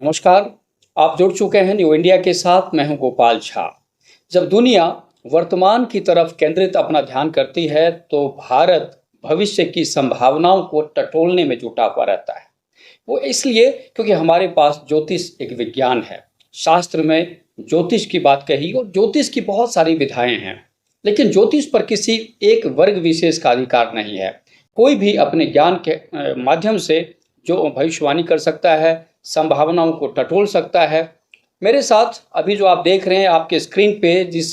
नमस्कार। आप जुड़ चुके हैं न्यू इंडिया के साथ। मैं हूं गोपाल झा। जब दुनिया वर्तमान की तरफ केंद्रित अपना ध्यान करती है तो भारत भविष्य की संभावनाओं को टटोलने में जुटा हुआ रहता है। वो इसलिए क्योंकि हमारे पास ज्योतिष एक विज्ञान है। शास्त्र में ज्योतिष की बात कही और ज्योतिष की बहुत सारी विधाएं हैं, लेकिन ज्योतिष पर किसी एक वर्ग विशेष का अधिकार नहीं है। कोई भी अपने ज्ञान के माध्यम से जो भविष्यवाणी कर सकता है, संभावनाओं को टटोल सकता है। मेरे साथ अभी जो आप देख रहे हैं, आपके स्क्रीन पे जिस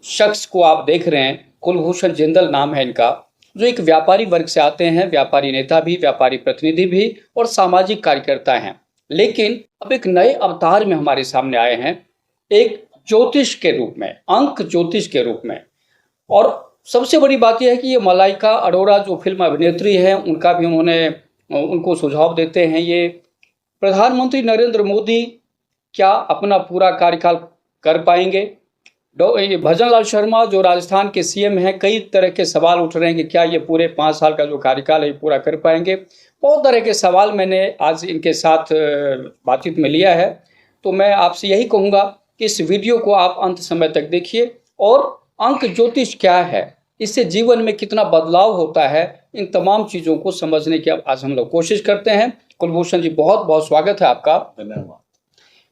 शख्स को आप देख रहे हैं, कुलभूषण जिंदल नाम है इनका, जो एक व्यापारी वर्ग से आते हैं, व्यापारी नेता भी, व्यापारी प्रतिनिधि भी और सामाजिक कार्यकर्ता हैं। लेकिन अब एक नए अवतार में हमारे सामने आए हैं, एक ज्योतिष के रूप में, अंक ज्योतिष के रूप में। और सबसे बड़ी बात यह है कि ये मलाइका अरोड़ा जो फिल्म अभिनेत्री है, उनका भी उनको सुझाव देते हैं। ये प्रधानमंत्री नरेंद्र मोदी क्या अपना पूरा कार्यकाल कर पाएंगे? ये भजन लाल शर्मा जो राजस्थान के सीएम हैं, कई तरह के सवाल उठ रहे हैं कि क्या ये पूरे 5 साल का जो कार्यकाल है पूरा कर पाएंगे। बहुत तरह के सवाल मैंने आज इनके साथ बातचीत में लिया है। तो मैं आपसे यही कहूँगा कि इस वीडियो को आप अंत समय तक देखिए और अंक ज्योतिष क्या है, इससे जीवन में कितना बदलाव होता है, इन तमाम चीज़ों को समझने की अब आज हम लोग कोशिश करते हैं। कुलभूषण जी, बहुत बहुत स्वागत है आपका। धन्यवाद।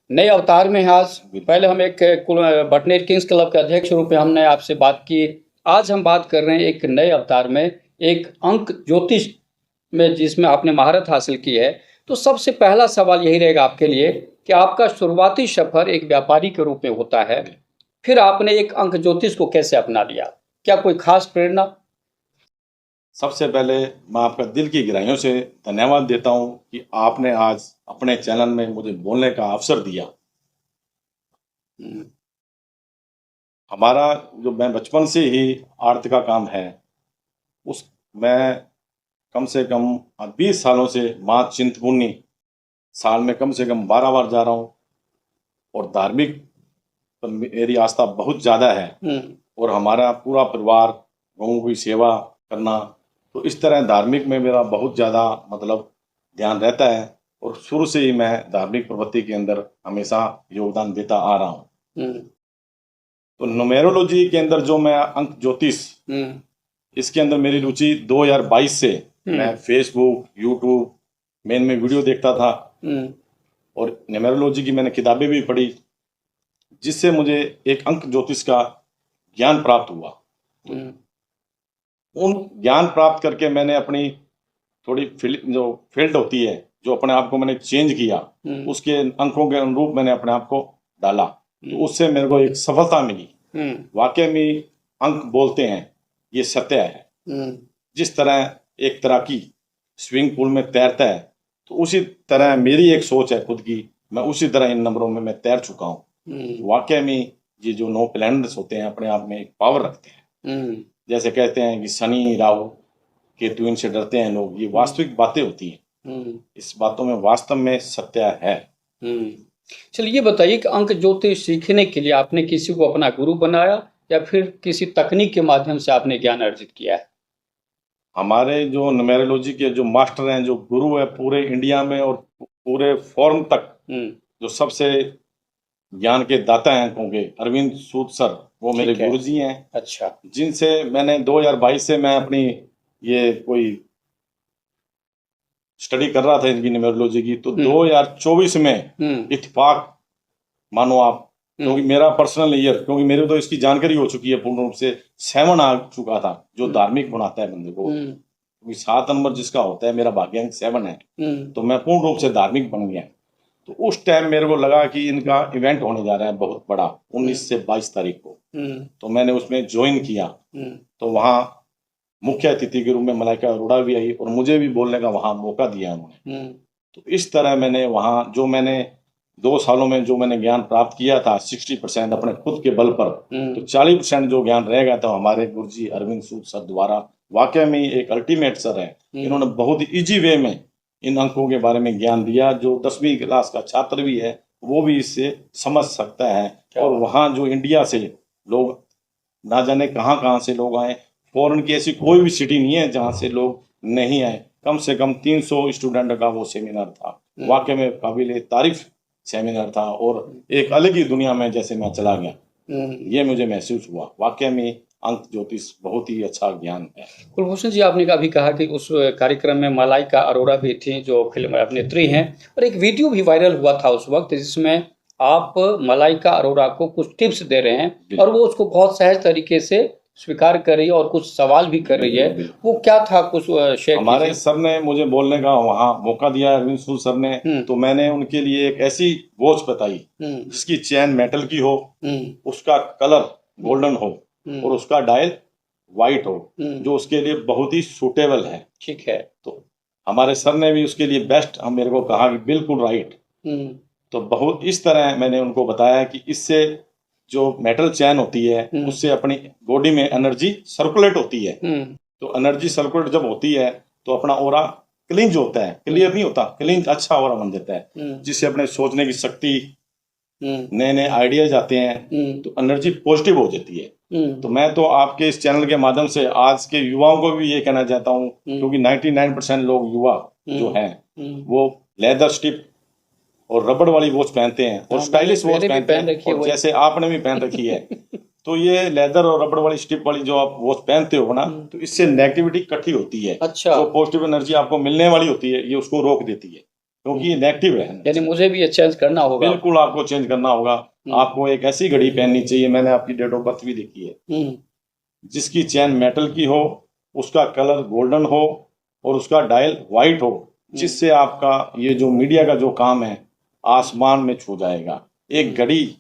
नए अवतार में आज पहले हम एक बटनेर किंग्स क्लब के अध्यक्ष रूप में हमने आपसे बात की। आज हम बात कर रहे हैं एक नए अवतार में, एक अंक ज्योतिष में जिसमें आपने महारत हासिल की है। तो सबसे पहला सवाल यही रहेगा आपके लिए कि आपका शुरुआती सफर एक व्यापारी के रूप में होता है, फिर आपने एक अंक ज्योतिष को कैसे अपना लिया? क्या कोई खास प्रेरणा? सबसे पहले मैं आपका दिल की गहराइयों से धन्यवाद देता हूं कि आपने आज अपने चैनल में मुझे बोलने का अवसर दिया। हमारा जो मैं बचपन से ही आर्ट का काम है, उस मैं कम से कम 20 सालों से माँ चिंतपूर्णी साल में कम से कम 12 बार जा रहा हूँ और धार्मिक पर मेरी आस्था बहुत ज़्यादा है। और हमारा पूरा परिवार गौओं की सेवा करना, तो इस तरह धार्मिक में मेरा बहुत ज़्यादा मतलब ध्यान रहता है और शुरू से ही मैं धार्मिक प्रवृत्ति के अंदर हमेशा योगदान देता आ रहा हूँ। तो न्यूमेरोलॉजी के अंदर जो मैं अंक ज्योतिष, इसके अंदर मेरी रुचि 2022 से मैं फेसबुक, यूट्यूब में वीडियो देखता था और न्यूमेरोलॉजी की मैंने किताबें भी पढ़ी, जिससे मुझे एक अंक ज्योतिष का ज्ञान प्राप्त हुआ। उन ज्ञान प्राप्त करके मैंने अपनी थोड़ी फील्ड होती है, जो अपने आप को मैंने चेंज किया, उसके अंकों के अनुरूप मैंने अपने आप को डाला, तो उससे मेरे को एक सफलता मिली। वाकई में अंक बोलते हैं, ये सत्य है। जिस तरह एक तैराकी स्विमिंग पूल में तैरता है, तो उसी तरह मेरी एक सोच है खुद की, मैं उसी तरह इन नंबरों में मैं तैर चुका हूँ। वाकई में ये जो 9 प्लैनेट्स होते हैं अपने आप में एक पावर रखते हैं। जैसे कहते हैं कि शनि राहु केतु इनसे डरते हैं लोग, ये वास्तविक बातें होती हैं। इस बातों में वास्तव में सत्य है। चलिए ये बताइए कि अंक ज्योतिष सीखने के लिए आपने किसी को अपना गुरु बनाया या फिर किसी तकनीक के माध्यम से आपने ज्ञान अर्जित किया है? हमारे जो न्यूमेरोलॉजी के जो मास्टर हैं, जो गुरु है पूरे इंडिया में और पूरे फॉरेन तक, जो सबसे ज्ञान के दाता हैं अंकों के, अरविंद सूद सर, वो मेरे गुरुजी हैं। अच्छा। जिनसे मैंने 2022 से मैं अपनी ये कोई स्टडी कर रहा था इनकी न्यूमेरोलॉजी की, तो 2024 में इत्तेफाक मानो आप, क्योंकि मेरा पर्सनल ईयर, क्योंकि मेरे तो इसकी जानकारी हो चुकी है पूर्ण रूप से, 7 आ चुका था, जो धार्मिक बनाता है बंदे को, क्योंकि 7 नंबर जिसका होता है, मेरा भाग्यांक 7 है, तो मैं पूर्ण रूप से धार्मिक बन गया। तो उस टाइम मेरे को लगा कि इनका इवेंट होने जा रहा है बहुत बड़ा, 19 से 22 तारीख को, तो मैंने उसमें ज्वाइन किया। तो वहाँ मुख्य अतिथि के रूप में मलाइका अरोड़ा भी आई और मुझे भी बोलने का वहाँ मौका दिया उन्होंने। तो इस तरह मैंने वहाँ जो मैंने 2 सालों में जो मैंने ज्ञान प्राप्त किया था 60% अपने खुद के बल पर, तो 40% जो ज्ञान रह गया था हमारे गुरुजी अरविंद सूद सर द्वारा, वाकई में एक अल्टीमेट सर है। इन्होंने बहुत ही ईजी वे में इन अंकों के बारे में ज्ञान दिया, जो 10वीं क्लास का छात्र भी है वो भी इससे समझ सकता है। और वहाँ जो इंडिया से लोग, ना जाने कहाँ कहाँ से लोग आए, फॉरेन की ऐसी कोई भी सिटी नहीं है जहाँ से लोग नहीं आए। कम से कम 300 स्टूडेंट का वो सेमिनार था, वाकई में काबिल तारीफ सेमिनार था और एक अलग ही दुनिया में जैसे मैं चला गया। ये मुझे महसूस हुआ। वाकई में अंक ज्योतिष बहुत ही अच्छा ज्ञान है। कुलभूषण जी, आपने अभी कहा कि उस कार्यक्रम में मलाइका अरोड़ा भी थी, जो फिल्म अभिनेत्री हैं, और एक वीडियो भी वायरल हुआ था उस वक्त, जिसमें आप मलाइका अरोड़ा को कुछ टिप्स दे रहे हैं और वो उसको बहुत सहज तरीके से स्वीकार कर रही है और कुछ सवाल भी कर रही है। वो क्या था, कुछ शेयर हमारे कीजिए। सर ने मुझे बोलने का वहाँ मौका दिया, अरविंद सूद सर ने, तो मैंने उनके लिए एक ऐसी वॉच बताई जिसकी चैन मेटल की हो, उसका कलर गोल्डन हो और उसका डायल वाइट हो, जो उसके लिए बहुत ही सूटेबल है। ठीक है। तो हमारे सर ने भी उसके लिए बेस्ट हम मेरे को कहा कि बिल्कुल राइट। तो बहुत इस तरह मैंने उनको बताया कि इससे जो मेटल चैन होती है उससे अपनी बॉडी में एनर्जी सर्कुलेट होती है। तो एनर्जी सर्कुलेट जब होती है तो अपना ऑरा क्लींज होता है, क्लियर नहीं होता, क्लींज अच्छा ऑरा बन जाता है, जिससे अपने सोचने की शक्ति, नए नए आइडियाज आते हैं, तो एनर्जी पॉजिटिव हो जाती है। तो मैं तो आपके इस चैनल के माध्यम से आज के युवाओं को भी ये कहना चाहता हूँ, क्योंकि 99% लोग युवा जो हैं वो लेदर स्टिप और रबड़ वाली वॉच पहनते हैं और स्टाइलिश वॉच पहनते हैं, और जैसे आपने भी पहन रखी है। तो ये लेदर और रबड़ वाली स्ट्रिप वाली जो आप वॉच पहनते हो ना, तो इससे नेगेटिविटी इकट्ठी होती है। अच्छा। जो पॉजिटिव एनर्जी आपको मिलने वाली होती है ये उसको रोक देती है, क्योंकि ये नेगेटिव है। यानी मुझे भी ये चेंज करना होगा। बिल्कुल आपको चेंज करना होगा। आपको एक ऐसी घड़ी पहननी चाहिए, मैंने आपकी डेट ऑफ बर्थ भी देखी है, जिसकी चैन मेटल की हो, उसका कलर गोल्डन हो और उसका डायल व्हाइट हो, जिससे आपका ये जो मीडिया का जो काम है आसमान में छू जाएगा। एक घड़ी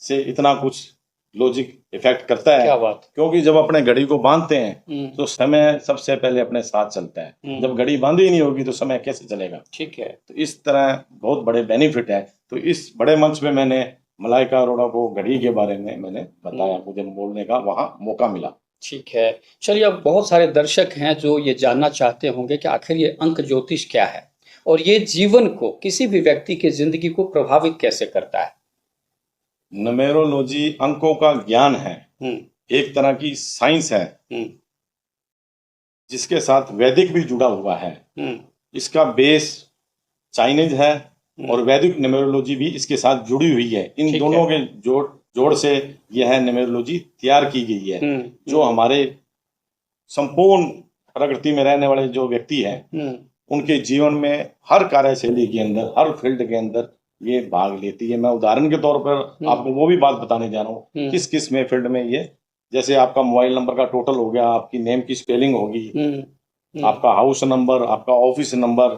से इतना कुछ लॉजिक इफेक्ट करता है। क्या बात। क्योंकि जब अपने घड़ी को बांधते हैं तो समय सबसे पहले अपने साथ चलता है। जब घड़ी बांधी ही नहीं होगी तो समय कैसे चलेगा। ठीक है। तो इस तरह बहुत बड़े बेनिफिट है। तो इस बड़े मंच पे मैंने मलाइका अरोड़ा को घड़ी के बारे में मैंने बताया, मुझे बोलने का वहाँ मौका मिला। ठीक है। चलिए, अब बहुत सारे दर्शक हैं जो ये जानना चाहते होंगे कि आखिर ये अंक ज्योतिष क्या है और ये जीवन को, किसी भी व्यक्ति की जिंदगी को प्रभावित कैसे करता है। न्यूमेरोलॉजी अंकों का ज्ञान है, एक तरह की साइंस है, जिसके साथ वैदिक भी जुड़ा हुआ है। इसका बेस चाइनीज है और वैदिक न्यूमेरोलॉजी भी इसके साथ जुड़ी हुई है। इन दोनों के जोड़ से यह न्यूमेरोलॉजी तैयार की गई है, जो हमारे संपूर्ण प्रकृति में रहने वाले जो व्यक्ति हैं उनके जीवन में हर कार्यशैली के अंदर, हर फील्ड के अंदर ये भाग लेती है। मैं उदाहरण के तौर पर आपको वो भी बात बताने जा रहा हूँ, किस किस में फील्ड में ये, जैसे आपका मोबाइल नंबर का टोटल हो गया, आपकी नेम की स्पेलिंग होगी, आपका हाउस नंबर, आपका ऑफिस नंबर,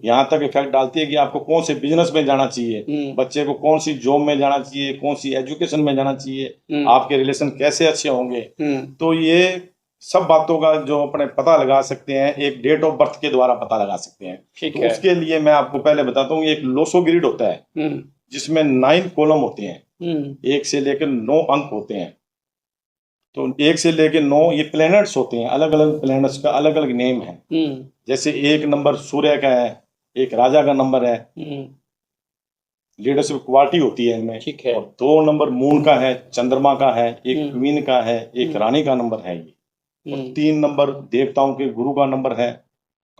यहाँ तक इफेक्ट डालती है कि आपको कौन से बिजनेस में जाना चाहिए, बच्चे को कौन सी जॉब में जाना चाहिए, कौन सी एजुकेशन में जाना चाहिए, आपके रिलेशन कैसे अच्छे होंगे। तो ये सब बातों का जो अपने पता लगा सकते हैं एक डेट ऑफ बर्थ के द्वारा पता लगा सकते हैं। तो उसके लिए मैं आपको पहले बताता हूँ, एक लोसो ग्रिड होता है जिसमें 9 कॉलम होते हैं, 1 से लेकर 9 अंक होते हैं। तो 1 से लेकर 9 ये प्लैनेट्स होते हैं, अलग अलग प्लैनेट्स का अलग अलग नेम है। जैसे 1 नंबर सूर्य का है, एक राजा का नंबर है, लीडरशिप क्वालिटी होती है इनमें। ठीक है। और 2 नंबर मून का है, चंद्रमा का है, एक क्वीन का है, एक रानी का नंबर है ये। और 3 नंबर देवताओं के गुरु का नंबर है,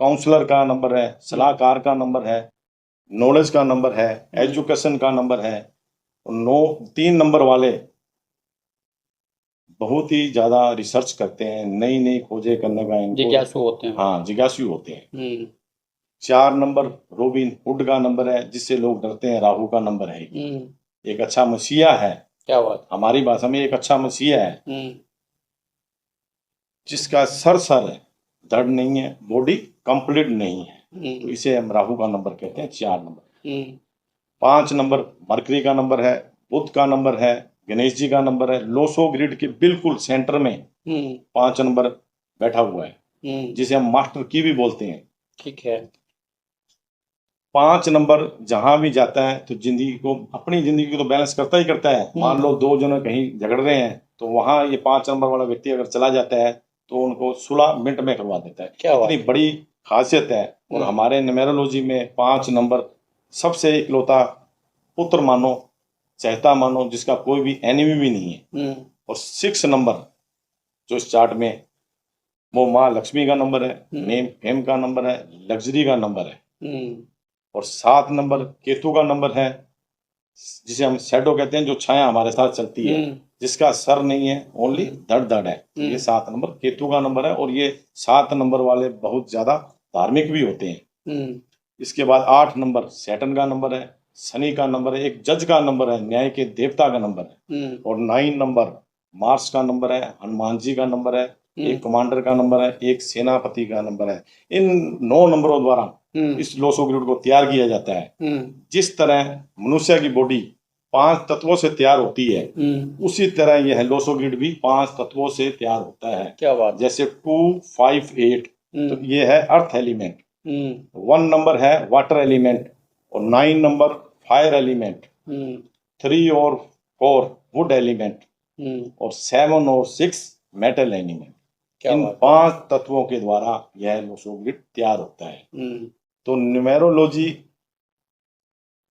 काउंसलर का नंबर है, सलाहकार का नंबर है, नॉलेज का नंबर है, एजुकेशन का नंबर है। 3 नंबर वाले बहुत ही ज्यादा रिसर्च करते हैं, नई नई खोजें करने का इनको जिज्ञासु होते हैं। हाँ, जिज्ञासु होते हैं। 4 नंबर रॉबिन हुड का नंबर है, जिससे लोग डरते हैं, राहु का नंबर है। एक अच्छा मसीहा है, क्या बात, हमारी भाषा में एक अच्छा मसीहा है, जिसका सर दर्द नहीं है, बॉडी कंप्लीट नहीं है, तो इसे हम राहु का नंबर कहते हैं। 4 नंबर। 5 नंबर मरकरी का नंबर है, बुध का नंबर है, गणेश जी का नंबर है। लोसो ग्रिड के बिल्कुल सेंटर में 5 नंबर बैठा हुआ है, जिसे हम मास्टर की भी बोलते हैं। ठीक है। 5 नंबर जहां भी जाता है तो जिंदगी को, अपनी जिंदगी को तो बैलेंस करता ही करता है। मान लो 2 जने कहीं झगड़ रहे हैं तो वहां ये 5 नंबर वाला व्यक्ति अगर चला जाता है तो उनको 16 मिनट में करवा देता है। क्या इतनी बड़ी खासियत है। और हमारे न्यूमेरोलॉजी में 5 नंबर सबसे इकलौता पुत्र मानो, चाहता मानो, जिसका कोई भी एनिमी भी नहीं है। और 6 नंबर जो इस चार्ट में, वो माँ लक्ष्मी का नंबर है, नेम फेम का नंबर है, लग्जरी का नंबर है। और 7 नंबर केतु का नंबर है, जिसे हम शैडो कहते हैं, जो छाया हमारे साथ चलती है, जिसका सर नहीं है, ओनली धड़ है। ये 7 नंबर केतु का नंबर है, और ये 7 नंबर वाले बहुत ज्यादा धार्मिक भी होते हैं। इसके बाद 8 नंबर सैटर्न का नंबर है, शनि का नंबर है, एक जज का नंबर है, न्याय के देवता का नंबर है। और 9 नंबर मार्स का नंबर है, हनुमान जी का नंबर है, एक कमांडर का नंबर है, एक सेनापति का नंबर है। इन 9 नंबरों द्वारा इस लोसो ग्रिड को तैयार किया जाता है। जिस तरह मनुष्य की बॉडी 5 तत्वों से तैयार होती है, उसी तरह यह लोसो ग्रिड भी 5 तत्वों से तैयार होता है। क्या बात। जैसे 2, 5, 8, तो ये है अर्थ एलिमेंट। 1 नंबर है वाटर एलिमेंट, और 9 नंबर फायर एलिमेंट, 3 और 4 वुड एलिमेंट, और 7 और 6 मेटल एलिमेंट। इन 5 तत्वों के द्वारा यह लोसो ग्रिड तैयार होता है। तो न्यूमेरोलॉजी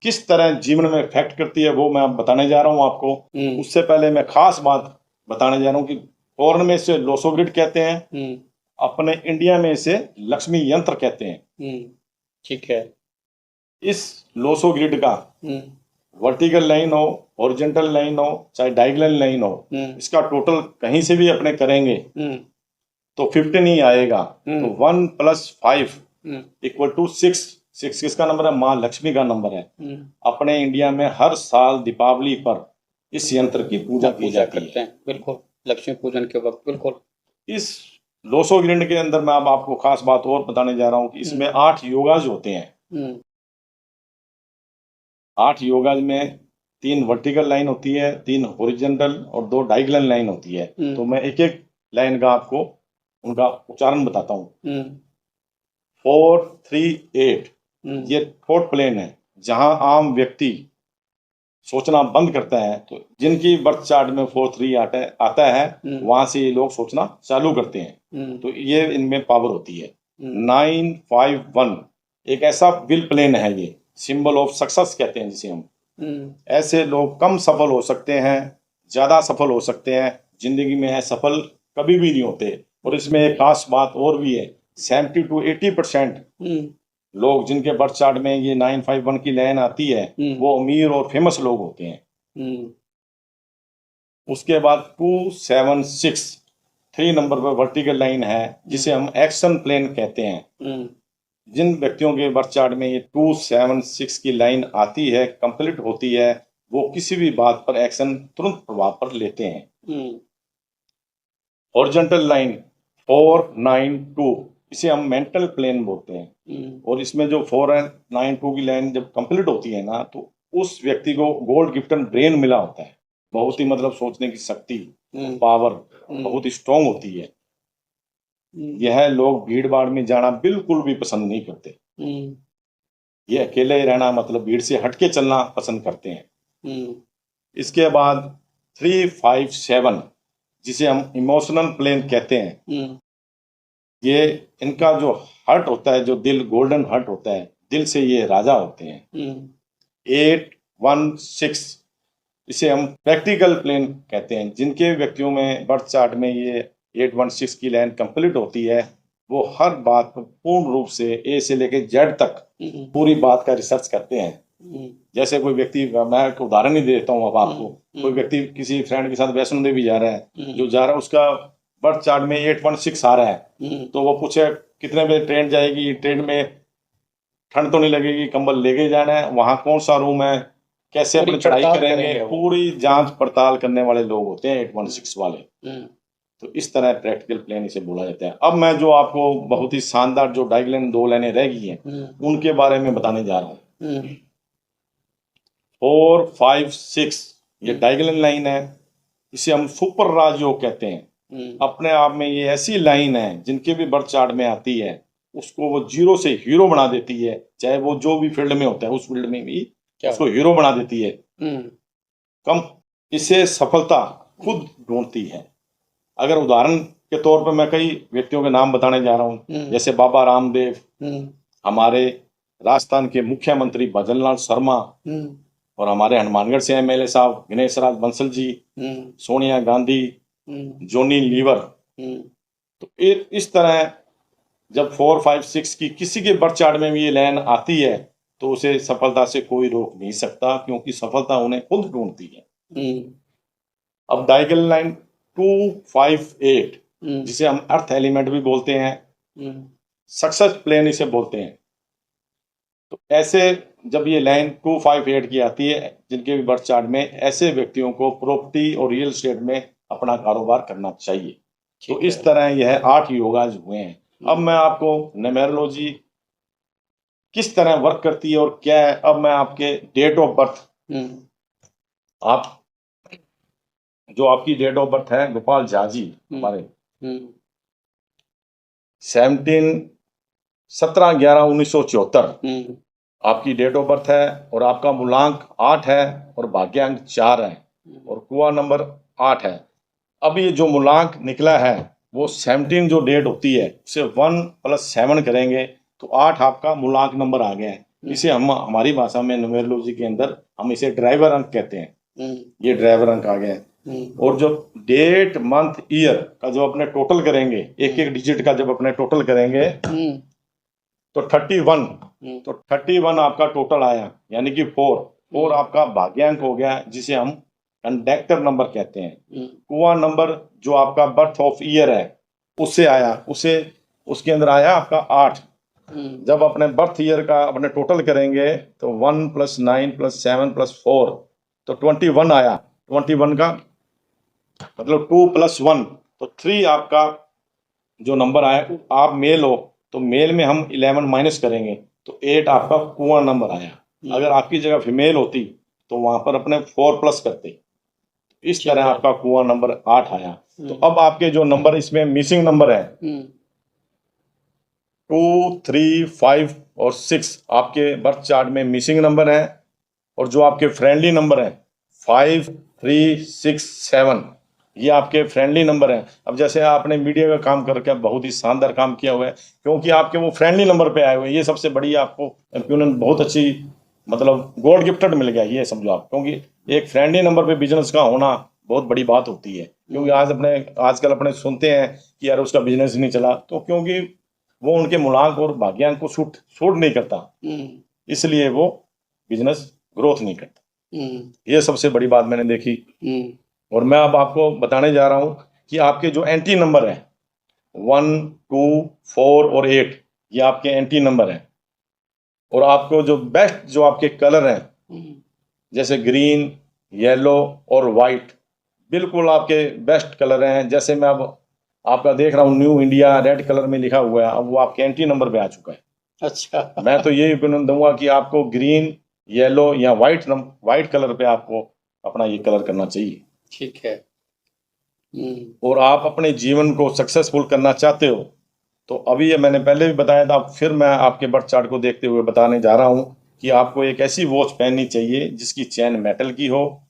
किस तरह जीवन में इफेक्ट करती है वो मैं बताने जा रहा हूं आपको। उससे पहले मैं खास बात बताने जा रहा हूं कि फॉरेन में इसे लोसो ग्रिड कहते हैं, अपने इंडिया में इसे लक्ष्मी यंत्र कहते हैं। ठीक है। इस लोसो ग्रिड का वर्टिकल लाइन हो, हॉरिजॉन्टल लाइन हो, चाहे डायगोनल लाइन हो, इसका टोटल कहीं से भी अपने करेंगे तो 15 ही आएगा। तो 1 + 5 = 6। 6 किसका नंबर है? माँ लक्ष्मी का नंबर है। अपने इंडिया में हर साल दीपावली पर इस यंत्र की पूजा की जाती है। बिल्कुल, लक्ष्मी पूजन के वक्त। बिल्कुल। इस लोसो ग्रिड के अंदर मैं अब आपको खास बात और बताने जा रहा हूँ कि इसमें 8 योगाज होते हैं। 8 योगाज में 3 वर्टिकल लाइन होती है, 3 हॉरिजॉन्टल और 2 डायगोनल लाइन होती है। तो मैं एक एक लाइन का आपको उनका उच्चारण बताता हूँ। 4, 3, 8 ये थॉट प्लेन है, जहां आम व्यक्ति सोचना बंद करता है। तो जिनकी बर्थ चार्ट में 4, 3 आता है वहां से ये लोग सोचना चालू करते हैं। तो ये इनमें पावर होती है। 9, 5, 1 एक ऐसा विल प्लेन है, ये सिंबल ऑफ सक्सेस कहते हैं जिसे हम। ऐसे लोग कम सफल हो सकते हैं, ज्यादा सफल हो सकते हैं, जिंदगी में असफल कभी भी नहीं होते। और इसमें एक खास बात और भी है, 70 to 80% लोग जिनके बर्थ चार्ट में ये 9, 5, 1 की लाइन आती है वो अमीर और फेमस लोग होते हैं। उसके बाद 2, 7, 6 3 नंबर पर वर्टिकल लाइन है, जिसे हम एक्शन प्लेन कहते हैं। जिन व्यक्तियों के बर्थ चार्ट में ये 2, 7, 6 की लाइन आती है, कंप्लीट होती है, वो किसी भी बात पर एक्शन तुरंत प्रभाव पर लेते हैं। हॉरिजॉन्टल लाइन 4, 9, 2 इसे हम मेंटल प्लेन बोलते हैं। और इसमें जो 4 और 9, 2 की लाइन जब कंप्लीट होती है ना, तो उस व्यक्ति को गॉड गिफ्टेड ब्रेन मिला होता है। बहुत ही मतलब सोचने की शक्ति, पावर बहुत ही स्ट्रांग होती है। यह लोग भीड़ भाड़ में जाना बिल्कुल भी पसंद नहीं करते। ये अकेले रहना मतलब भीड़ से हटके चलना पसंद करते हैं। इसके बाद 3, 5, 7 जिसे हम इमोशनल प्लेन कहते हैं। ये इनका जो हार्ट होता है, जो दिल, गोल्डन हार्ट होता है, दिल से ये राजा होते हैं। 8, 1, 6 इसे हम प्रैक्टिकल प्लेन कहते हैं। जिनके व्यक्तियों में बर्थ चार्ट में ये 8, 1, 6 की लाइन कंप्लीट होती है, वो हर बात पर पूर्ण रूप से ए से लेके जेड तक पूरी बात का रिसर्च करते हैं। जैसे कोई व्यक्ति, मैं एक उदाहरण ही देता हूँ अब आपको। कोई व्यक्ति किसी फ्रेंड के साथ वैष्णो देवी जा रहा है, जो जा रहा है उसका बर्थ चार्ट में 8, 1, 6 आ रहा है, तो वो पूछे कितने बजे ट्रेन जाएगी, ट्रेन में ठंड तो नहीं लगेगी, कंबल लेके जाना है, वहां कौन सा रूम है, कैसे अपनी चढ़ाई करेंगे, पूरी जांच पड़ताल करने वाले लोग होते हैं 8, 1, 6 वाले। तो इस तरह प्रैक्टिकल प्लेन इसे बोला जाता है। अब मैं जो आपको बहुत ही शानदार जो डायगोनल 2 लाइनें रह गई हैं उनके बारे में बताने जा रहा हूँ। 4, 5, 6 ये डायगोनल लाइन है, इसे हम सुपर राजयोग कहते हैं। अपने आप में ये ऐसी लाइन है, जिनके भी बर्थ चार्ट में आती है उसको वो जीरो से हीरो बना देती है। चाहे वो जो भी फील्ड में होता है उस फील्ड में भी उसको हीरो बना देती है। कम इसे सफलता खुद ढूंढती है। अगर उदाहरण के तौर पर मैं कई व्यक्तियों के नाम बताने जा रहा हूँ, जैसे बाबा रामदेव, हमारे राजस्थान के मुख्यमंत्री भजनलाल शर्मा, और हमारे हनुमानगढ़ से एमएलए साहब गणेश राज बंसल जी, सोनिया गांधी, जॉनी लीवर। तो इस तरह जब 4, 5, 6 की किसी के बर्थ चार्ट में भी ये लाइन आती है तो उसे सफलता से कोई रोक नहीं सकता, क्योंकि सफलता उन्हें खुद ढूंढती है। अब डायगोनल लाइन 258, जिसे हम अर्थ एलिमेंट भी बोलते हैं, सक्सेस प्लेन इसे बोलते हैं। तो ऐसे जब ये लाइन 258 की आती है, जिनके भी बर्थ चार्ट में, ऐसे व्यक्तियों को प्रॉपर्टी और रियल एस्टेट में अपना कारोबार करना चाहिए। तो इस तरह यह 8 योगाज हुए हैं। अब मैं आपको न्यूमेरोलॉजी किस तरह वर्क करती है और क्या है, अब मैं आपके डेट ऑफ बर्थ, आप जो आपकी डेट ऑफ बर्थ है गोपाल झा जी हमारे, 17/11/1974 आपकी डेट ऑफ बर्थ है, और आपका मूलांक 8 है और भाग्यांक 4 है और कुआ नंबर 8 है। अब ये जो मूलांक निकला है वो 17 जो डेट होती है उसे 1 + 7 करेंगे तो 8 आपका मूलांक नंबर आ गया है। इसे हम हमारी भाषा में न्यूमेरोलॉजी के अंदर हम इसे ड्राइवर अंक कहते हैं। ये ड्राइवर अंक आ गया है। और जो डेट मंथ ईयर का जो अपने टोटल करेंगे, एक एक डिजिट का जब अपने टोटल करेंगे तो 31, तो 31 आपका टोटल आया, यानी कि 4 आपका भाग्यांक हो गया, जिसे हम कंडक्टर नंबर कहते हैं। कुआ नंबर जो आपका बर्थ ऑफ ईयर है उससे आया, उसे उसके अंदर आया आपका 8। जब अपने बर्थ ईयर का अपने टोटल करेंगे तो 1 + 9 + 7 + 4 तो 21 आया। 21 का मतलब 2 + 1 तो 3 आपका जो नंबर आया, आप मेल हो तो मेल में हम 11 माइनस करेंगे तो 8 आपका कुआं नंबर आया। अगर आपकी जगह फीमेल होती तो वहां पर अपने 4 प्लस करते। इस तरह आपका कुआं नंबर 8 आया। तो अब आपके जो नंबर इसमें मिसिंग नंबर है 2, 3, 5 और 6 आपके बर्थ चार्ट में मिसिंग नंबर है, और जो आपके फ्रेंडली नंबर है 5, 3, 6, 7 ये आपके फ्रेंडली नंबर हैं। अब जैसे आपने मीडिया का काम करके बहुत ही शानदार काम किया हुआ है, क्योंकि आपके वो फ्रेंडली नंबर पे आए हुए हैं। ये सबसे बड़ी आपको अप्यून बहुत अच्छी, मतलब गॉड गिफ्टेड मिल गया ये समझो आप, क्योंकि एक फ्रेंडली नंबर पे बिजनेस का होना बहुत बड़ी बात होती है। क्योंकि आजकल अपने सुनते हैं कि यार उसका बिजनेस नहीं चला, तो क्योंकि वो उनके मूलांक और भाग्यांक को सूट नहीं करता, इसलिए वो बिजनेस ग्रोथ नहीं करता। ये सबसे बड़ी बात मैंने देखी। और मैं अब आपको बताने जा रहा हूं कि आपके जो एंटी नंबर है 1, 2, 4 और 8 ये आपके एंटी नंबर हैं। और आपको जो बेस्ट जो आपके कलर हैं जैसे ग्रीन, येलो और वाइट, बिल्कुल आपके बेस्ट कलर हैं। जैसे मैं अब आपका देख रहा हूँ न्यू इंडिया रेड कलर में लिखा हुआ है, अब वो आपके एंटी नंबर पे आ चुका है। अच्छा। मैं तो ये ओपिनियन दूंगा कि आपको ग्रीन, येलो या वाइट कलर पे आपको अपना ये कलर करना चाहिए। ठीक है। और आप अपने जीवन को सक्सेसफुल करना चाहते हो तो अभी ये मैंने पहले भी बताया था, फिर मैं आपके बर्थ चार्ट को देखते हुए बताने जा रहा हूं कि आपको एक ऐसी वॉच पहननी चाहिए जिसकी चैन मेटल की हो,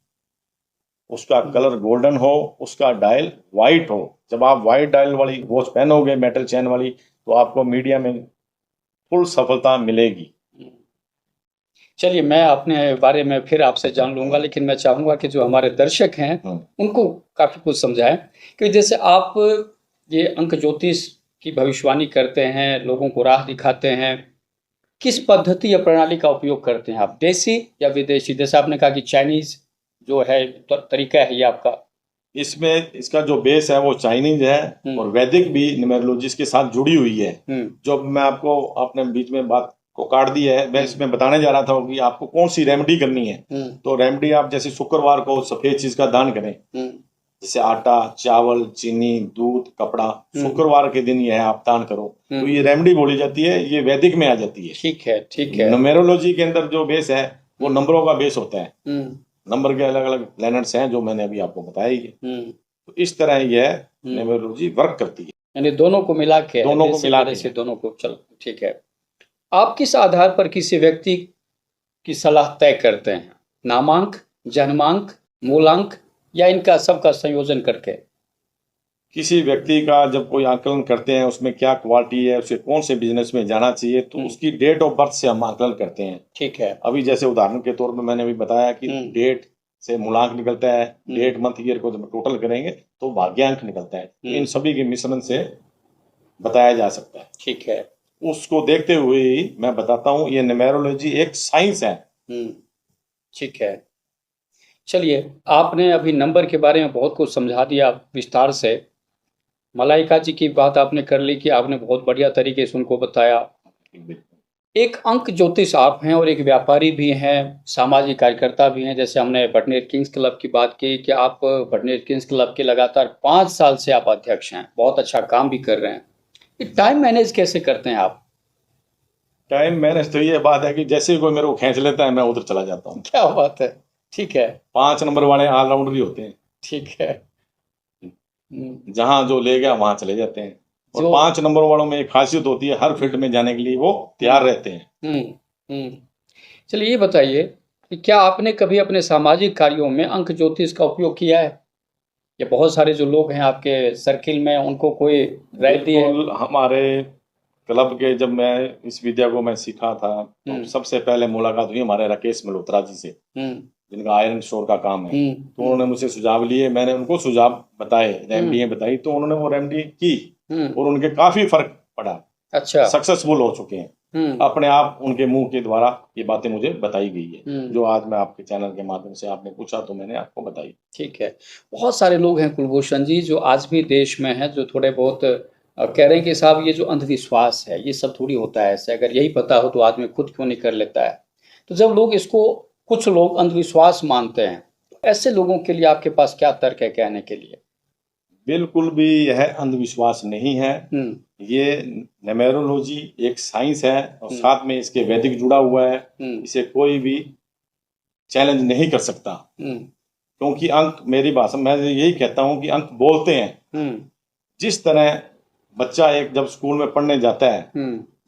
उसका कलर गोल्डन हो, उसका डायल वाइट हो। जब आप वाइट डायल वाली वॉच पहनोगे मेटल चैन वाली, तो आपको मीडिया में फुल सफलता मिलेगी। चलिए, मैं अपने बारे में फिर आपसे जान लूंगा, लेकिन मैं चाहूंगा कि जो हमारे दर्शक हैं उनको काफी कुछ समझाएं कि जैसे आप ये अंक ज्योतिष की भविष्यवाणी करते हैं, लोगों को राह दिखाते हैं, किस पद्धति या प्रणाली का उपयोग करते हैं आप, देसी या विदेशी? जैसे आपने कहा कि चाइनीज जो है तरीका है ये आपका, इसमें इसका जो बेस है वो चाइनीज है और वैदिक भी न्यूमेरोलॉजी के साथ जुड़ी हुई है। जो मैं आपको अपने बीच में बात को काट दी है, मैं इसमें बताने जा रहा था कि आपको कौन सी रेमेडी करनी है। तो रेमेडी आप जैसे शुक्रवार को सफेद चीज का दान करें, जैसे आटा, चावल, चीनी, दूध, कपड़ा, शुक्रवार के दिन यह आप दान करो तो ये रेमेडी बोली जाती है, ये वैदिक में आ जाती है। ठीक है, ठीक है। न्यूमेरोलॉजी के अंदर जो बेस है वो नंबरों का बेस होता है। नंबर के अलग अलग प्लैनेट्स हैं जो मैंने अभी आपको बताया ही है। तो इस तरह यह न्यूमेरोलॉजी वर्क करती है, यानी दोनों को मिला के, दोनों को। चलो ठीक है। आप किस आधार पर किसी व्यक्ति की सलाह तय करते हैं? नामांक, जन्मांक, मूलांक या इनका सबका संयोजन करके? किसी व्यक्ति का जब कोई आकलन करते हैं उसमें क्या क्वालिटी है, उसे कौन से बिजनेस में जाना चाहिए, तो उसकी डेट ऑफ बर्थ से हम आकलन करते हैं। ठीक है। अभी जैसे उदाहरण के तौर पर मैंने अभी बताया कि डेट से मूलांक निकलता है, डेट मंथ ईयर को जब टोटल करेंगे तो भाग्यांक निकलता है। इन सभी के मिश्रण से बताया जा सकता है। ठीक है। उसको देखते हुए ही मैं बताता हूँ, ये न्यूमेरोलॉजी एक साइंस है। ठीक है। चलिए, आपने अभी नंबर के बारे में बहुत कुछ समझा दिया विस्तार से। मलाइका जी की बात आपने कर ली कि आपने बहुत बढ़िया तरीके से उनको बताया। एक अंक ज्योतिष आप हैं और एक व्यापारी भी हैं, सामाजिक कार्यकर्ता भी हैं। जैसे हमने बटनेर किंग्स क्लब की बात की कि आप बटनेर किंग्स क्लब के लगातार 5 साल से आप अध्यक्ष हैं, बहुत अच्छा काम भी कर रहे हैं। ये टाइम मैनेज कैसे करते हैं आप? टाइम मैनेज तो ये बात है कि जैसे ही कोई मेरे को खींच लेता है मैं उधर चला जाता हूँ। क्या बात है। ठीक है। 5 नंबर वाले ऑलराउंडर ही होते हैं, ठीक है। जहां जो ले गया वहां चले जाते हैं। और जो 5 नंबर वालों में एक खासियत होती है, हर फील्ड में जाने के लिए वो तैयार रहते हैं। हम्म। चलिए, ये बताइए कि क्या आपने कभी अपने सामाजिक कार्यों में अंक ज्योतिष का उपयोग किया है? या बहुत सारे जो लोग हैं आपके सर्किल में, उनको कोई राय दी है? बिल्कुल, हमारे क्लब के जब मैं इस विद्या को मैं सीखा था तो सबसे पहले मुलाकात हुई हमारे राकेश मल्होत्रा जी से, जिनका आयरन स्टोर का काम है। तो उन्होंने मुझसे सुझाव लिए, मैंने उनको सुझाव बताए, रेमेडी बताई, तो उन्होंने वो रेमेडी की और उनके काफी फर्क पड़ा। अच्छा। सक्सेसफुल हो चुके हैं अपने आप, उनके मुंह के द्वारा ये बातें मुझे बताई गई है, जो आज मैं आपके चैनल के माध्यम से आपने पूछा तो मैंने आपको बताई। ठीक है। बहुत सारे लोग हैं कुलभूषण जी जो आज भी देश में हैं, जो थोड़े बहुत कह रहे हैं कि साहब ये जो अंधविश्वास है ये सब थोड़ी होता है ऐसे, अगर यही पता हो तो आदमी खुद क्यों नहीं कर लेता है। तो जब लोग इसको, कुछ लोग अंधविश्वास मानते हैं, तो ऐसे लोगों के लिए आपके पास क्या तर्क है कहने के लिए? बिल्कुल भी यह अंधविश्वास नहीं है। ये न्यूमेरोलॉजी एक साइंस है और साथ में इसके वैदिक जुड़ा हुआ है। इसे कोई भी चैलेंज नहीं कर सकता, क्योंकि अंक, मेरी भाषा मैं यही कहता हूँ कि अंक बोलते हैं। जिस तरह बच्चा एक जब स्कूल में पढ़ने जाता है,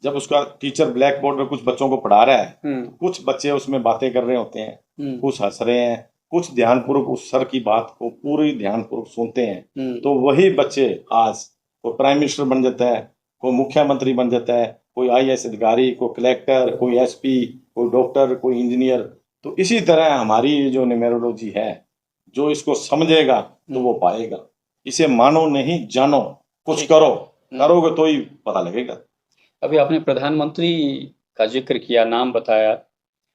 जब उसका टीचर ब्लैक बोर्ड में कुछ बच्चों को पढ़ा रहा है, कुछ बच्चे उसमें बातें कर रहे होते हैं, कुछ हंस रहे हैं, कुछ ध्यानपूर्वक उस सर की बात को पूरी ध्यानपूर्वक सुनते हैं। तो वही बच्चे आज कोई प्राइम मिनिस्टर बन जाता है, कोई मुख्यमंत्री बन जाता है, कोई IAS अधिकारी, कोई कलेक्टर, कोई SP, कोई डॉक्टर, कोई इंजीनियर। तो इसी तरह हमारी जो न्यूमेरोलॉजी है, जो इसको समझेगा तो वो पाएगा। इसे मानो नहीं जानो, कुछ करो, करोगे तो ही पता लगेगा। अभी आपने प्रधानमंत्री का जिक्र किया, नाम बताया।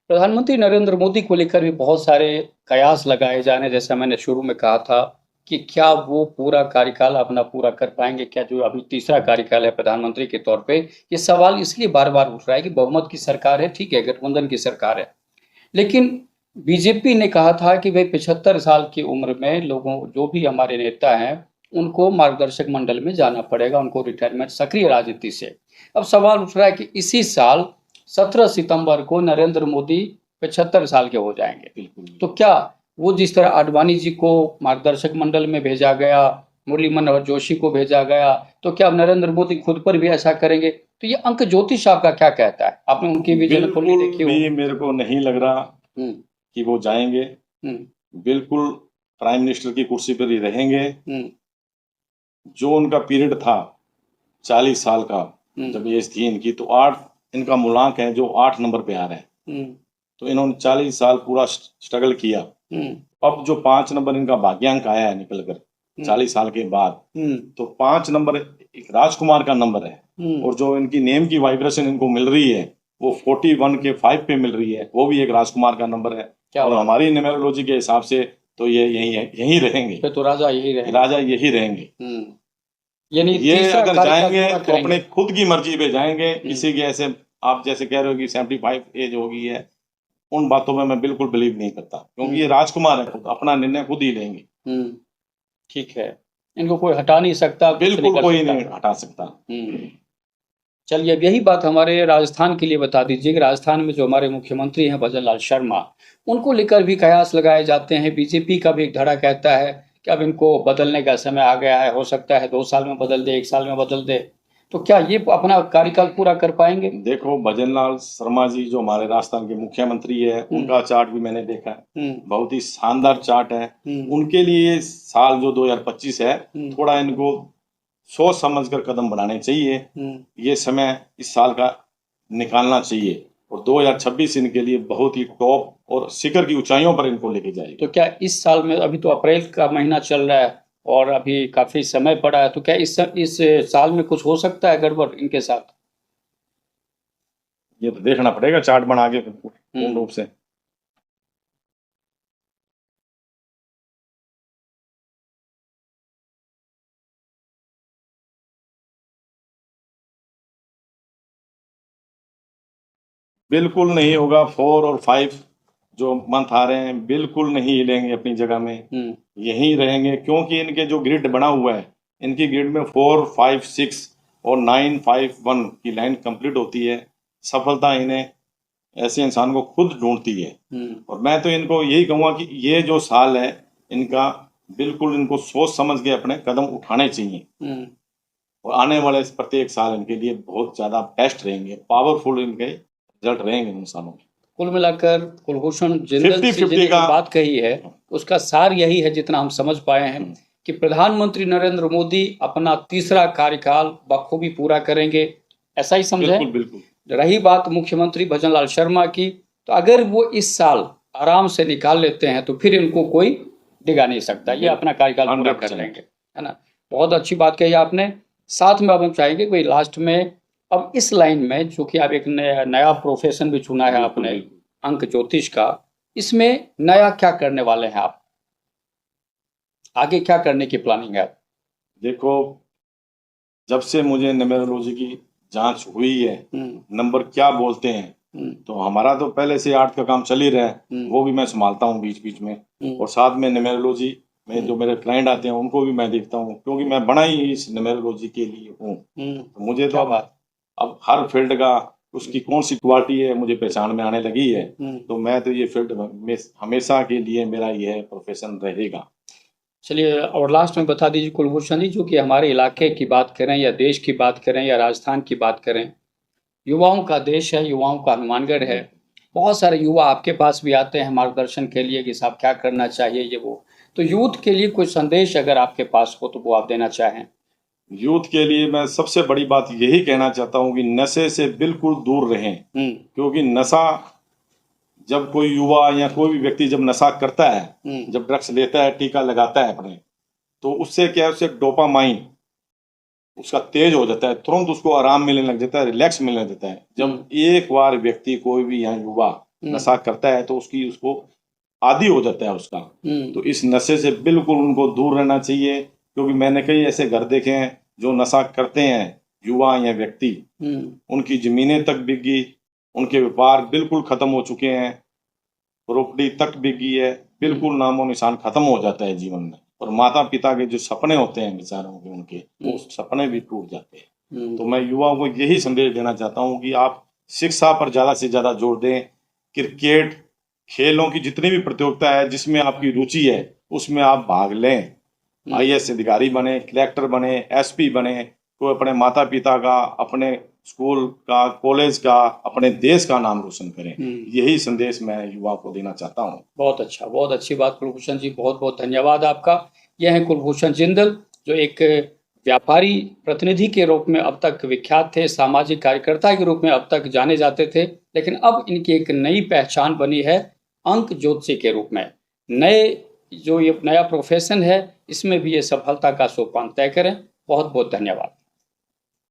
प्रधानमंत्री नरेंद्र मोदी को लेकर भी बहुत सारे कयास लगाए जा रहे हैं। जैसा मैंने शुरू में कहा था कि क्या वो पूरा कार्यकाल अपना पूरा कर पाएंगे, क्या जो अभी तीसरा कार्यकाल है प्रधानमंत्री के तौर पे। ये सवाल इसलिए बार बार उठ रहा है कि बहुमत की सरकार है, ठीक है, गठबंधन की सरकार है, लेकिन बीजेपी ने कहा था कि भाई 75 साल की उम्र में लोगों, जो भी हमारे नेता हैं, उनको मार्गदर्शक मंडल में जाना पड़ेगा, उनको रिटायरमेंट, सक्रिय राजनीति से। अब सवाल उठ रहा है कि इसी साल 17 सितंबर को नरेंद्र मोदी 75 साल के हो जाएंगे। तो क्या वो, जिस तरह आडवाणी जी को मार्गदर्शक मंडल में भेजा गया, मुरली मनोहर जोशी को भेजा गया, तो क्या नरेंद्र मोदी खुद पर भी ऐसा करेंगे? तो ये अंक ज्योतिष आपका क्या कहता है? आपने उनकी भी जनकुंडली देखी होगी। मेरे को नहीं लग रहा कि वो जाएंगे। बिल्कुल प्राइम मिनिस्टर की कुर्सी पर ही रहेंगे। जो उनका पीरियड था 40 साल का, जब ये थी इनकी, तो 8 इनका मूलांक है जो 8 नंबर पे आ रहा है। तो इन्होंने 40 साल पूरा स्ट्रगल किया। अब जो 5 नंबर इनका भाग्यांक आया है निकलकर 40 साल के बाद, तो 5 नंबर एक राजकुमार का नंबर है। और जो इनकी नेम की वाइब्रेशन इनको मिल रही है वो 41 के 5 पे मिल रही है, वो भी एक राजकुमार का नंबर है। और हमारी न्यूमेरोलॉजी के हिसाब से तो ये यही रहेंगे। तो राजा यही रहेंगे, राजा यही रहेंगे। यानी ये अगर जाएंगे तो अपने खुद की मर्जी पे जाएंगे। किसी के ऐसे, आप जैसे कह रहे हो कि 75 एज हो गई है, उन बातों में मैं बिल्कुल बिलीव नहीं करता, क्योंकि ये राजकुमार है, खुद अपना निर्णय खुद ही लेंगे। ठीक है, इनको कोई हटा नहीं सकता, बिल्कुल कोई नहीं हटा सकता। चलिए, अब यही बात हमारे राजस्थान के लिए बता दीजिए कि राजस्थान में जो हमारे मुख्यमंत्री हैं भजन लाल शर्मा, उनको लेकर भी कयास लगाए जाते हैं। बीजेपी का भी एक धड़ा कहता है कि अब इनको बदलने का समय आ गया है, हो सकता है 2 साल में बदल दे, 1 साल में बदल दे। तो क्या ये अपना कार्यकाल पूरा कर पाएंगे? देखो, भजन लाल शर्मा जी जो हमारे राजस्थान के मुख्यमंत्री है, उनका चार्ट भी मैंने देखा है, बहुत ही शानदार चार्ट है। उनके लिए साल जो 2025 है, थोड़ा इनको सोच समझ कर कदम बढ़ाने चाहिए। ये समय इस साल का निकालना चाहिए और 2026 इनके लिए बहुत ही टॉप और शिखर की ऊंचाइयों पर इनको लेके जाएगी। तो क्या इस साल में, अभी तो अप्रैल का महीना चल रहा है और अभी काफी समय पड़ा है, तो क्या इस साल में कुछ हो सकता है गड़बड़ इनके साथ? ये तो देखना पड़ेगा चार्ट बना के पूर्ण रूप से। बिल्कुल नहीं होगा। 4 और 5 जो मंथ आ रहे हैं बिल्कुल नहीं हिलेंगे अपनी जगह में, यहीं रहेंगे, क्योंकि इनके जो ग्रिड बना हुआ है, इनकी ग्रिड में 4, 5, 6 और 9, 5, 1 की लाइन कंप्लीट होती है। सफलता इन्हें ऐसे इंसान को खुद ढूंढती है। और मैं तो इनको यही कहूँगा कि ये जो साल है इनका, बिल्कुल इनको सोच समझ के अपने कदम उठाने चाहिए, और आने वाले प्रत्येक साल इनके लिए बहुत ज़्यादा बेस्ट रहेंगे, पावरफुल इनके रिजल्ट रहेंगे इंसानों के। कुल मिलाकर कुलभूषण जिंदल जी ने जो बात कही है उसका सार यही है, जितना हम समझ पाए हैं, कि प्रधानमंत्री नरेंद्र मोदी अपना तीसरा कार्यकाल बखूबी पूरा करेंगे, ऐसा ही समझे। बिल्कुल बिल्कुल। रही बात मुख्यमंत्री भजनलाल शर्मा की, तो अगर वो इस साल आराम से निकाल लेते हैं तो फिर इनको कोई डिगा नहीं सकता, ये अपना कार्यकाल पूरा कर लेंगे, है ना। बहुत अच्छी बात कही आपने। साथ में अब हम चाहेंगे कोई लास्ट में, अब इस लाइन में जो कि आप एक नया प्रोफेशन भी चुना है आपने, अंक ज्योतिष का, इसमें नया क्या करने वाले हैं आप, आगे क्या करने की प्लानिंग है? देखो, जब से मुझे न्यूमेरोलॉजी की जांच हुई है, नंबर क्या बोलते हैं, तो हमारा तो पहले से आर्ट का काम चल ही रहा है, वो भी मैं संभालता हूँ बीच बीच में, और साथ में न्यूमेरोलॉजी में जो मेरे क्लाइंट आते हैं उनको भी मैं देखता हूँ, क्योंकि मैं बना ही इस न्यूमेरोलॉजी के लिए हूँ। तो मुझे तो अब हर फील्ड का उसकी कौन सी क्वालिटी है मुझे पहचान में आने लगी है, तो मैं तो ये फील्ड में हमेशा के लिए मेरा यह प्रोफेशन रहेगा। चलिए, और लास्ट में बता दीजिए कुलभूषण जी, जो कि हमारे इलाके की बात करें या देश की बात करें या राजस्थान की बात करें, युवाओं का देश है, युवाओं का हनुमानगढ़ है, बहुत सारे युवा आपके पास भी आते हैं मार्गदर्शन के लिए कि साहब क्या करना चाहिए ये वो, तो यूथ के लिए कोई संदेश अगर आपके पास हो तो वो आप देना चाहें? यूथ के लिए मैं सबसे बड़ी बात यही कहना चाहता हूँ कि नशे से बिल्कुल दूर रहें, क्योंकि नशा, जब कोई युवा या कोई भी व्यक्ति जब नशा करता है, जब ड्रग्स लेता है, टीका लगाता है अपने, तो उससे क्या है, उससे डोपामाइन उसका तेज हो जाता है, तुरंत उसको आराम मिलने लग जाता है, रिलैक्स मिलने लग जाता है। जब एक बार व्यक्ति कोई भी यहाँ युवा नशा करता है तो उसको आदी हो जाता है उसका। तो इस नशे से बिल्कुल उनको दूर रहना चाहिए, क्योंकि मैंने कई ऐसे घर देखे हैं जो नशा करते हैं युवा या व्यक्ति, उनकी जमीनें तक बिक गई, उनके व्यापार बिल्कुल खत्म हो चुके हैं, प्रॉपर्टी तक बिक गई है, बिल्कुल नामो निशान खत्म हो जाता है जीवन में, और माता पिता के जो सपने होते हैं बेचारों के, उनके वो सपने भी टूट जाते हैं। तो मैं युवाओं को यही संदेश देना चाहता हूँ कि आप शिक्षा पर ज्यादा से ज्यादा जोर दें। क्रिकेट, खेलों की जितनी भी प्रतियोगिता है जिसमें आपकी रुचि है उसमें आप भाग लें, IAS अधिकारी बने, कलेक्टर बने, SP बने, तो अपने माता पिता का, अपने स्कूल का, कॉलेज का, अपने देश का नाम रोशन करें। यही संदेश मैं युवा को देना चाहता हूँ। बहुत अच्छा, बहुत अच्छी बात कुलभूषण जी, बहुत बहुत धन्यवाद आपका। यह है कुलभूषण जिंदल, जो एक व्यापारी प्रतिनिधि के रूप में अब तक विख्यात थे, सामाजिक कार्यकर्ता के रूप में अब तक जाने जाते थे, लेकिन अब इनकी एक नई पहचान बनी है अंक ज्योतिषी के रूप में। नए जो ये नया प्रोफेशन है इसमें भी ये सफलता का सोपान तय करें। बहुत बहुत धन्यवाद।